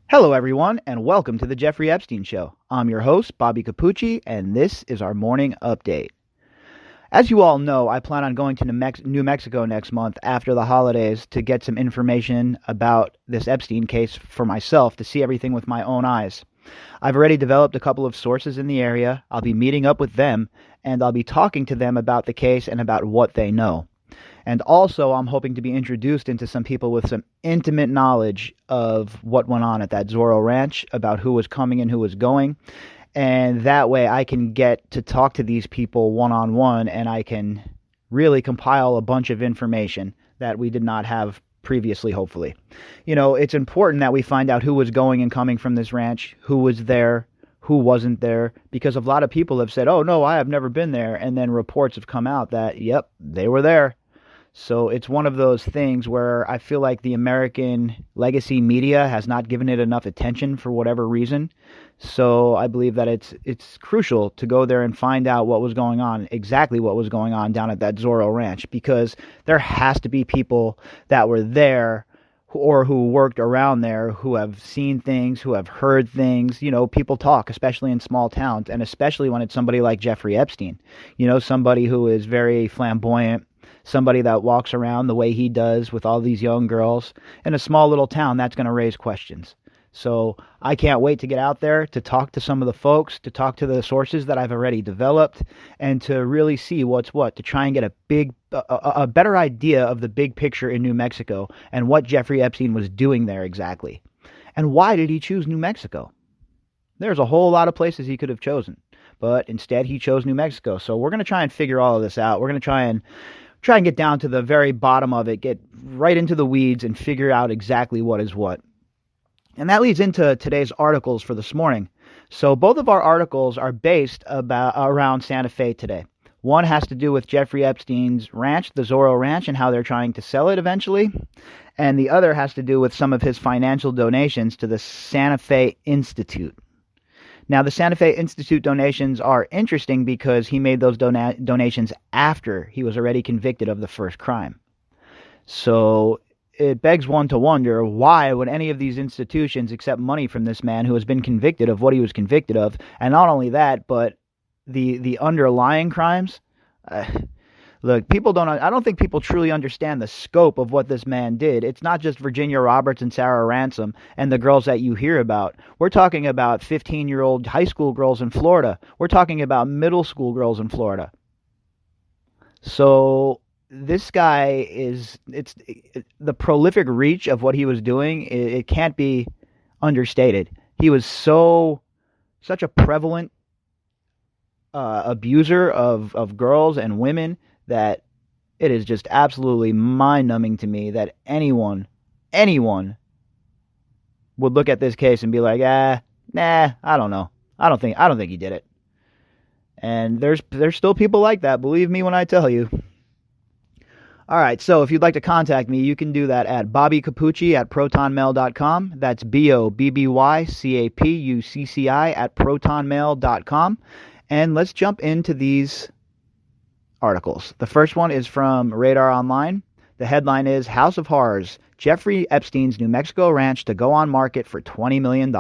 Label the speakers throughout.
Speaker 1: Hello, everyone, and welcome to the Jeffrey Epstein Show. I'm your host, Bobbycapucci, and this is our morning update. As you all know, I plan on going to New Mexico next month after the holidays to get some information about this Epstein case for myself to see everything with my own eyes. I've already developed a couple of sources in the area. I'll be meeting up with them, and I'll be talking to them about the case and about what they know. And also, I'm hoping to be introduced into some people with some intimate knowledge of what went on at that Zorro ranch, about who was coming and who was going. And that way I can get to talk to these people one-on-one, and I can really compile a bunch of information that we did not have previously, hopefully. You know, it's important that we find out who was going and coming from this ranch, who was there, who wasn't there, because a lot of people have said, oh, no, I have never been there. And then reports have come out that, yep, they were there. So it's one of those things where I feel like the American legacy media has not given it enough attention for whatever reason. So I believe that it's crucial to go there and find out what was going on, exactly what was going on down at that Zorro ranch, because there has to be people that were there or who worked around there who have seen things, who have heard things. You know, people talk, especially in small towns, and especially when it's somebody like Jeffrey Epstein, you know, somebody who is very flamboyant, somebody that walks around the way he does with all these young girls in a small little town. That's going to raise questions. So I can't wait to get out there, to talk to some of the folks, to talk to the sources that I've already developed, and to really see what's what, to try and get a better idea of the big picture in New Mexico and what Jeffrey Epstein was doing there exactly. And why did he choose New Mexico? There's a whole lot of places he could have chosen, but instead he chose New Mexico. So we're going to try and figure all of this out. We're going to try and get down to the very bottom of it, get right into the weeds and figure out exactly what is what. And that leads into today's articles for this morning. So both of our articles are based around Santa Fe today. One has to do with Jeffrey Epstein's ranch, the Zorro Ranch, and how they're trying to sell it eventually. And the other has to do with some of his financial donations to the Santa Fe Institute. Now, the Santa Fe Institute donations are interesting because he made those donations after he was already convicted of the first crime. So it begs one to wonder, why would any of these institutions accept money from this man who has been convicted of what he was convicted of? And not only that, but the underlying crimes. Look, I don't think people truly understand the scope of what this man did. It's not just Virginia Roberts and Sarah Ransom and the girls that you hear about. We're talking about 15-year-old high school girls in Florida. We're talking about middle school girls in Florida. So this guy the prolific reach of what he was doing, it can't be understated. He was such a prevalent abuser of girls and women that it is just absolutely mind-numbing to me that anyone would look at this case and be like, nah, I don't know. I don't think he did it. And there's still people like that, believe me when I tell you. All right, so if you'd like to contact me, you can do that at bobbycapucci@protonmail.com. That's BOBBYCAPUCCI @protonmail.com. And let's jump into these articles. The first one is from Radar Online. The headline is House of Horrors, Jeffrey Epstein's New Mexico ranch to go on market for $20 million.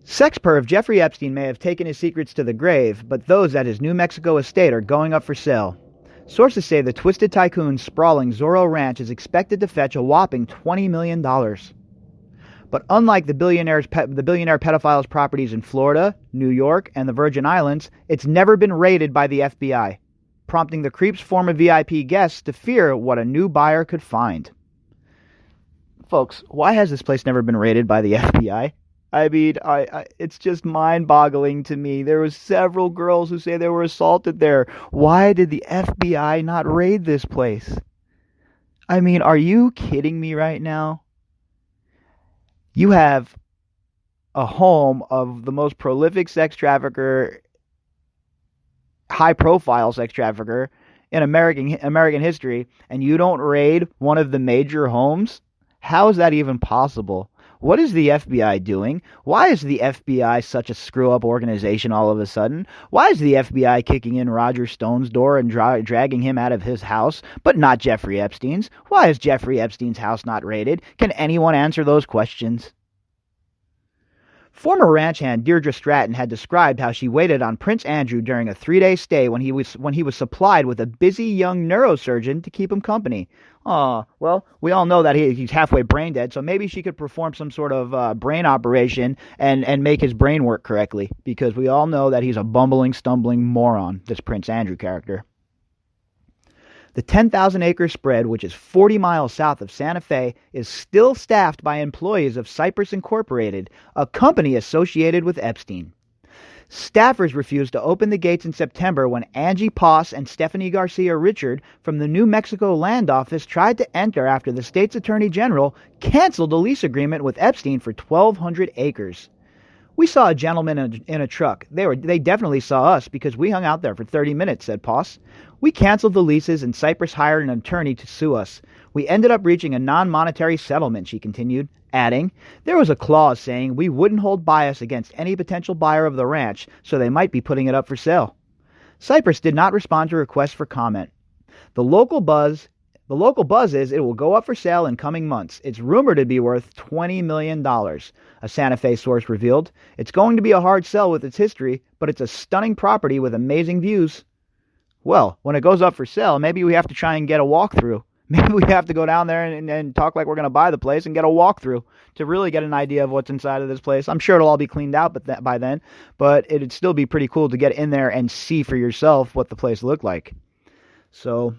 Speaker 1: Sex perv Jeffrey Epstein may have taken his secrets to the grave, but those at his New Mexico estate are going up for sale. Sources say the twisted tycoon's sprawling Zorro ranch is expected to fetch a whopping $20 million. But unlike the billionaire pedophile's properties in Florida, New York, and the Virgin Islands, it's never been raided by the FBI, prompting the creep's former VIP guests to fear what a new buyer could find. Folks, why has this place never been raided by the FBI? I mean, it's just mind-boggling to me. There were several girls who say they were assaulted there. Why did the FBI not raid this place? I mean, are you kidding me right now? You have a home of the most prolific sex trafficker, high-profile sex trafficker in American history, and you don't raid one of the major homes? How is that even possible? What is the FBI doing? Why is the FBI such a screw-up organization all of a sudden? Why is the FBI kicking in Roger Stone's door and dragging him out of his house, but not Jeffrey Epstein's? Why is Jeffrey Epstein's house not raided? Can anyone answer those questions? Former ranch hand Deirdre Stratton had described how she waited on Prince Andrew during a 3-day stay when he was supplied with a busy young neurosurgeon to keep him company. Well, we all know that he's halfway brain dead, so maybe she could perform some sort of brain operation and make his brain work correctly, because we all know that he's a bumbling, stumbling moron, this Prince Andrew character. The 10,000-acre spread, which is 40 miles south of Santa Fe, is still staffed by employees of Cypress Incorporated, a company associated with Epstein. Staffers refused to open the gates in September when Angie Poss and Stephanie Garcia Richard from the New Mexico Land Office tried to enter after the state's attorney general canceled a lease agreement with Epstein for 1,200 acres. We saw a gentleman in a truck. They definitely saw us because we hung out there for 30 minutes, said Poss. We canceled the leases and Cypress hired an attorney to sue us. We ended up reaching a non-monetary settlement, she continued, adding, there was a clause saying we wouldn't hold bias against any potential buyer of the ranch, so they might be putting it up for sale. Cypress did not respond to requests for comment. The local buzz is it will go up for sale in coming months. It's rumored to be worth $20 million, a Santa Fe source revealed. It's going to be a hard sell with its history, but it's a stunning property with amazing views. Well, when it goes up for sale, maybe we have to try and get a walkthrough. Maybe we have to go down there and talk like we're going to buy the place and get a walkthrough to really get an idea of what's inside of this place. I'm sure it'll all be cleaned out by then, but it'd still be pretty cool to get in there and see for yourself what the place looked like. So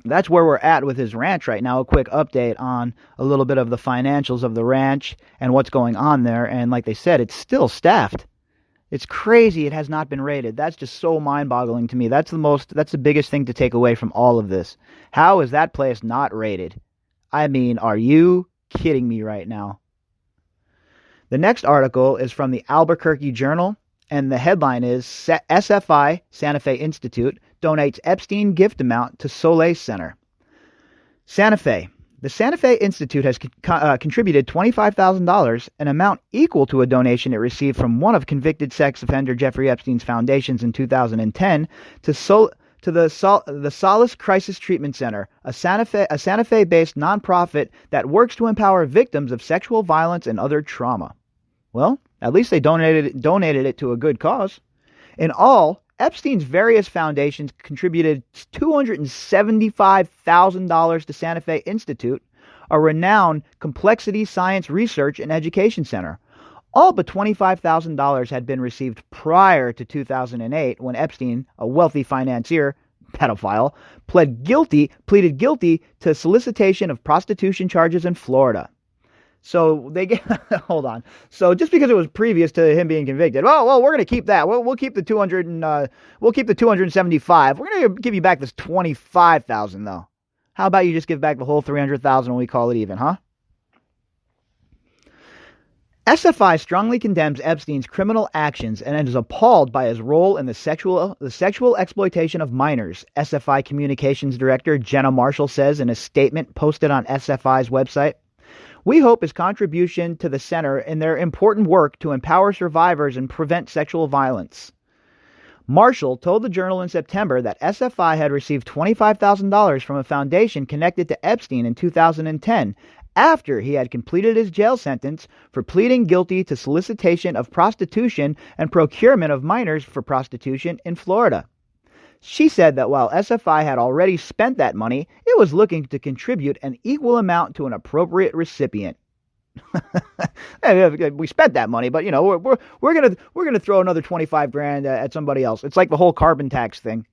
Speaker 1: that's where we're at with his ranch right now. A quick update on a little bit of the financials of the ranch and what's going on there. And like they said, it's still staffed. It's crazy it has not been raided. That's just so mind-boggling to me. That's the biggest thing to take away from all of this. How is that place not raided? I mean, are you kidding me right now? The next article is from the Albuquerque Journal, and the headline is SFI Santa Fe Institute donates Epstein gift amount to Soleil Center. Santa Fe. The Santa Fe Institute has contributed $25,000, an amount equal to a donation it received from one of convicted sex offender Jeffrey Epstein's foundations in 2010, to the Solace Crisis Treatment Center, a Santa Fe-based nonprofit that works to empower victims of sexual violence and other trauma. Well, at least they donated it to a good cause. In all, Epstein's various foundations contributed $275,000 to Santa Fe Institute, a renowned complexity science research and education center. All but $25,000 had been received prior to 2008 when Epstein, a wealthy financier, pedophile, pleaded guilty to solicitation of prostitution charges in Florida. So they get, hold on. So just because it was previous to him being convicted, well, we're going to keep that. We'll keep the 200 and we'll keep the 275. We're going to give you back this 25,000 though. How about you just give back the whole 300,000 when we call it even, huh? SFI strongly condemns Epstein's criminal actions and is appalled by his role in the sexual exploitation of minors, SFI Communications Director Jenna Marshall says in a statement posted on SFI's website. We hope his contribution to the center in their important work to empower survivors and prevent sexual violence. Marshall told the Journal in September that SFI had received $25,000 from a foundation connected to Epstein in 2010 after he had completed his jail sentence for pleading guilty to solicitation of prostitution and procurement of minors for prostitution in Florida. She said that while SFI had already spent that money, it was looking to contribute an equal amount to an appropriate recipient. We spent that money, but we're gonna throw another $25,000 at somebody else. It's like the whole carbon tax thing.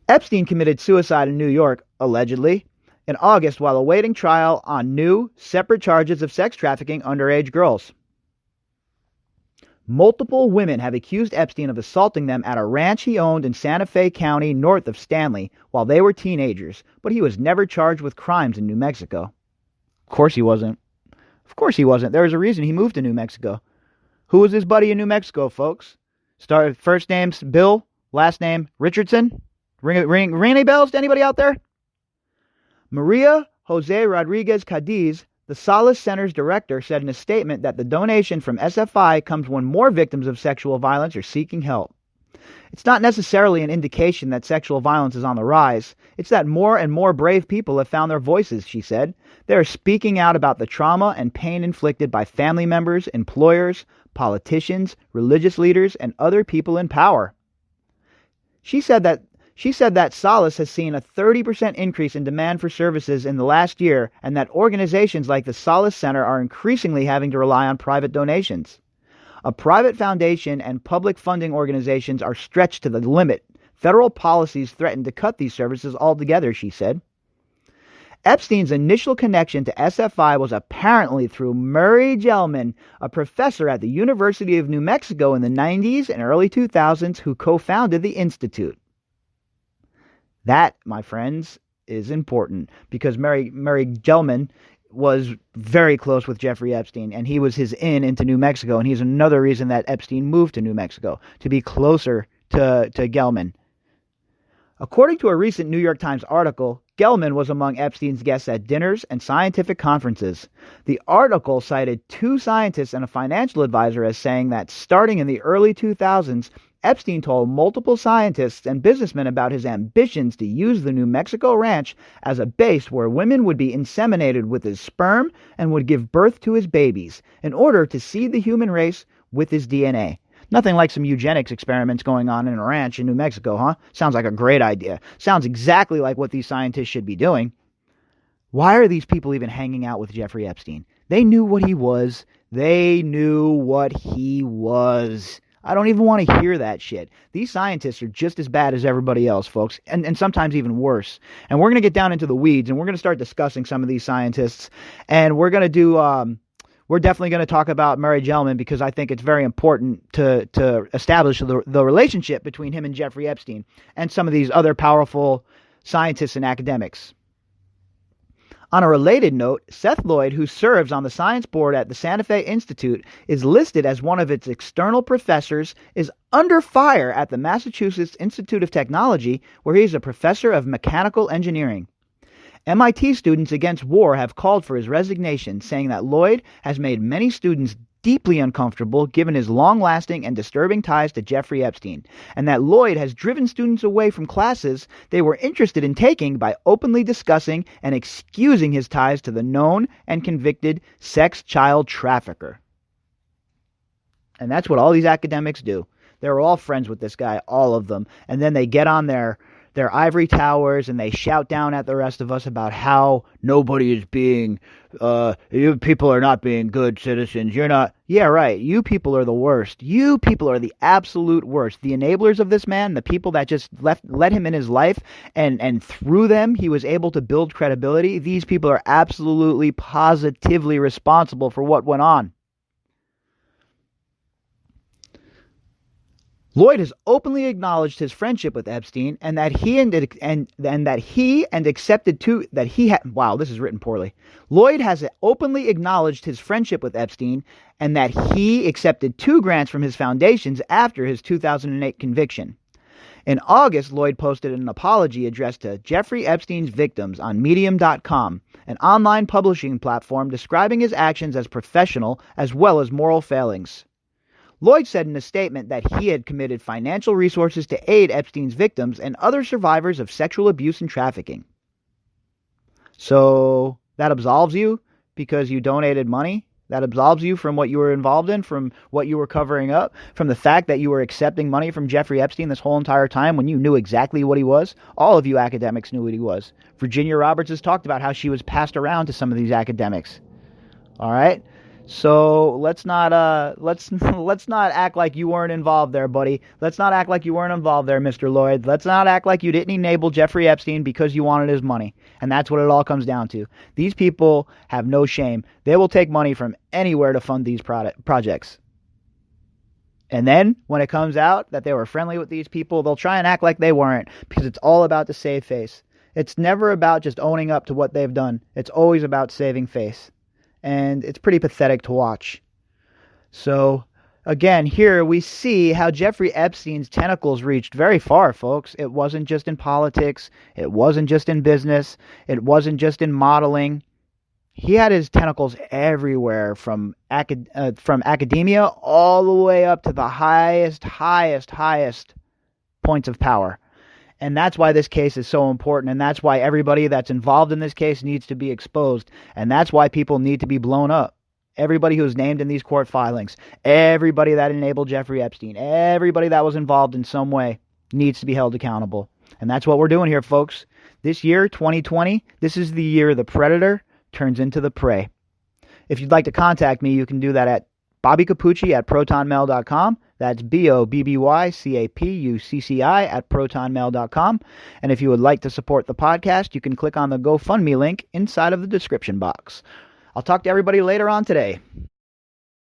Speaker 1: Epstein committed suicide in New York, allegedly, in August while awaiting trial on new, separate charges of sex trafficking underage girls. Multiple women have accused Epstein of assaulting them at a ranch he owned in Santa Fe County north of Stanley while they were teenagers, but he was never charged with crimes in New Mexico. Of course he wasn't. There was a reason he moved to New Mexico. Who was his buddy in New Mexico, folks? First name's Bill, last name Richardson. Ring any bells to anybody out there? Maria Jose Rodriguez Cadiz, the Solace Center's director, said in a statement that the donation from SFI comes when more victims of sexual violence are seeking help. It's not necessarily an indication that sexual violence is on the rise. It's that more and more brave people have found their voices, she said. They are speaking out about the trauma and pain inflicted by family members, employers, politicians, religious leaders, and other people in power. She said that Solace has seen a 30% increase in demand for services in the last year, and that organizations like the Solace Center are increasingly having to rely on private donations. A private foundation and public funding organizations are stretched to the limit. Federal policies threaten to cut these services altogether, she said. Epstein's initial connection to SFI was apparently through Murray Gell-Mann, a professor at the University of New Mexico in the 90s and early 2000s who co-founded the institute. That, my friends, is important because Murray Gell-Mann was very close with Jeffrey Epstein, and he was his in into New Mexico, and he's another reason that Epstein moved to New Mexico, to be closer to Gell-Mann. According to a recent New York Times article, Gell-Mann was among Epstein's guests at dinners and scientific conferences. The article cited 2 scientists and a financial advisor as saying that starting in the early 2000s, Epstein told multiple scientists and businessmen about his ambitions to use the New Mexico ranch as a base where women would be inseminated with his sperm and would give birth to his babies in order to seed the human race with his DNA. Nothing like some eugenics experiments going on in a ranch in New Mexico, huh? Sounds like a great idea. Sounds exactly like what these scientists should be doing. Why are these people even hanging out with Jeffrey Epstein? They knew what he was. They knew what he was. I don't even want to hear that shit. These scientists are just as bad as everybody else, folks, and sometimes even worse. And we're going to get down into the weeds, and we're going to start discussing some of these scientists. And we're going to do, we're definitely going to talk about Murray Gell-Mann because I think it's very important to establish the relationship between him and Jeffrey Epstein and some of these other powerful scientists and academics. On a related note, Seth Lloyd, who serves on the science board at the Santa Fe Institute, is listed as one of its external professors, is under fire at the Massachusetts Institute of Technology, where he is a professor of mechanical engineering. MIT Students Against War have called for his resignation, saying that Lloyd has made many students deeply uncomfortable given his long-lasting and disturbing ties to Jeffrey Epstein, and that Lloyd has driven students away from classes they were interested in taking by openly discussing and excusing his ties to the known and convicted sex child trafficker. And that's what all these academics do. They're all friends with this guy, all of them, and then they get on their ivory towers and they shout down at the rest of us about how nobody is being, you people are not being good citizens. You're not. Yeah, right. You people are the worst. You people are the absolute worst. The enablers of this man, the people that just let him in his life and through them he was able to build credibility. These people are absolutely positively responsible for what went on. Lloyd has openly acknowledged his friendship with Epstein and that this is written poorly. Lloyd has openly acknowledged his friendship with Epstein and that he accepted 2 grants from his foundations after his 2008 conviction. In August, Lloyd posted an apology addressed to Jeffrey Epstein's victims on Medium.com, an online publishing platform describing his actions as professional as well as moral failings. Lloyd said in a statement that he had committed financial resources to aid Epstein's victims and other survivors of sexual abuse and trafficking. So that absolves you because you donated money? That absolves you from what you were involved in, from what you were covering up, from the fact that you were accepting money from Jeffrey Epstein this whole entire time when you knew exactly what he was? All of you academics knew what he was. Virginia Roberts has talked about how she was passed around to some of these academics. All right? So let's not act like you weren't involved there, buddy. Let's not act like you weren't involved there, Mr. Lloyd. Let's not act like you didn't enable Jeffrey Epstein because you wanted his money. And that's what it all comes down to. These people have no shame. They will take money from anywhere to fund these projects. And then when it comes out that they were friendly with these people, they'll try and act like they weren't because it's all about to save face. It's never about just owning up to what they've done. It's always about saving face. And it's pretty pathetic to watch. So Again, here we see how Jeffrey Epstein's tentacles reached very far, folks. It wasn't just in politics. It wasn't just in business. It wasn't just in modeling. He had his tentacles everywhere, from academia all the way up to the highest points of power. And that's why this case is so important, and that's why everybody that's involved in this case needs to be exposed, and that's why people need to be blown up. Everybody who was named in these court filings, everybody that enabled Jeffrey Epstein, everybody that was involved in some way needs to be held accountable. And that's what we're doing here, folks. This year, 2020, this is the year the predator turns into the prey. If you'd like to contact me, you can do that at bobbycapucci@protonmail.com. That's BOBBYCAPUCCI@protonmail.com. And if you would like to support the podcast, you can click on the GoFundMe link inside of the description box. I'll talk to everybody later on today.